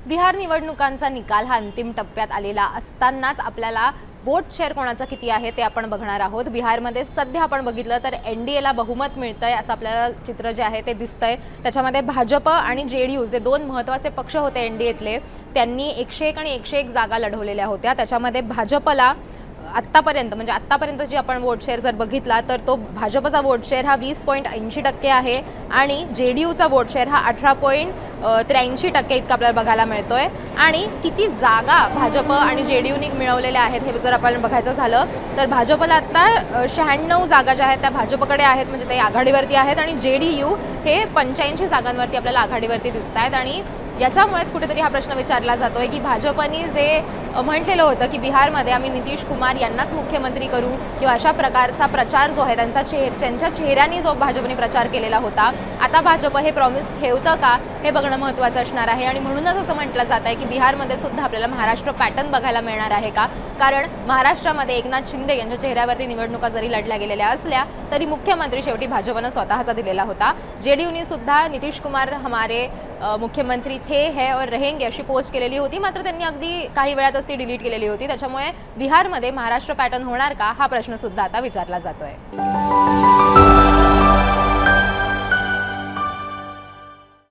बिहार निवडणुकांचा निकाल हा अंतिम टप्प्यात आलेला असतानाच आपल्याला वोट शेअर कोणाचा किती आहे ते आपण बघणार आहोत। बिहारमध्ये सध्या आपण बघितलं तर एनडीएला बहुमत मिळतंय असं आपल्याला चित्र जे आहे ते दिसतंय। त्याच्यामध्ये भाजप आणि जेडीयू जे दोन महत्त्वाचे पक्ष होते एनडीएतले त्यांनी 101 आणि 101 जागा लढवलेल्या होत्या। त्याच्यामध्ये भाजपला आत्तापर्यंत जी आपण वोट शेअर जर बघितला तर तो भाजपचा वोट शेअर हा 20.80% आहे आणि जेडीयूचा वोट शेअर हा 18.83% इतका आपल्याला बघायला मिळतोय। आणि किती जागा भाजप आणि जेडीयूने मिळवलेल्या आहेत हे जर आपण बघायचं झालं तर भाजपला आता 96 जागा ज्या आहेत त्या भाजपकडे आहेत, म्हणजे ते आघाडीवरती आहेत आणि जेडीयू हे 85 जागांवरती आपल्याला आघाडीवरती दिसत आहेत। आणि याच्यामुळेच कुठेतरी हा प्रश्न विचारला जातोय की भाजपने जे म्हटलेलं होतं की बिहारमध्ये आम्ही नितीश कुमार यांनाच मुख्यमंत्री करू किंवा अशा प्रकारचा प्रचार जो आहे त्यांच्या चेहऱ्याने जो भाजपने प्रचार केलेला होता, आता भाजप हे प्रॉमिस ठेवतं का हे बघणं महत्त्वाचं असणार आहे। आणि म्हणूनच असं म्हटलं जात आहे की बिहारमध्ये सुद्धा आपल्याला महाराष्ट्र पॅटर्न बघायला मिळणार आहे का, कारण महाराष्ट्रामध्ये एकनाथ शिंदे यांच्या चेहऱ्यावरती निवडणुका जरी लढल्या गेलेल्या असल्या तरी मुख्यमंत्री शेवटी भाजपनं स्वतःचा दिलेला होता। जेडीयूने सुद्धा नितीश कुमार हमारे मुख्यमंत्री थे है और रहेंगे अशी पोस्ट केलेली होती, मात्र त्यांनी अगदी काही वेळातच ती डिलीट केलेली होती। त्याच्यामुळे बिहारमध्ये महाराष्ट्र पॅटर्न होणार का हा प्रश्न सुद्धा आता विचारला जातोय।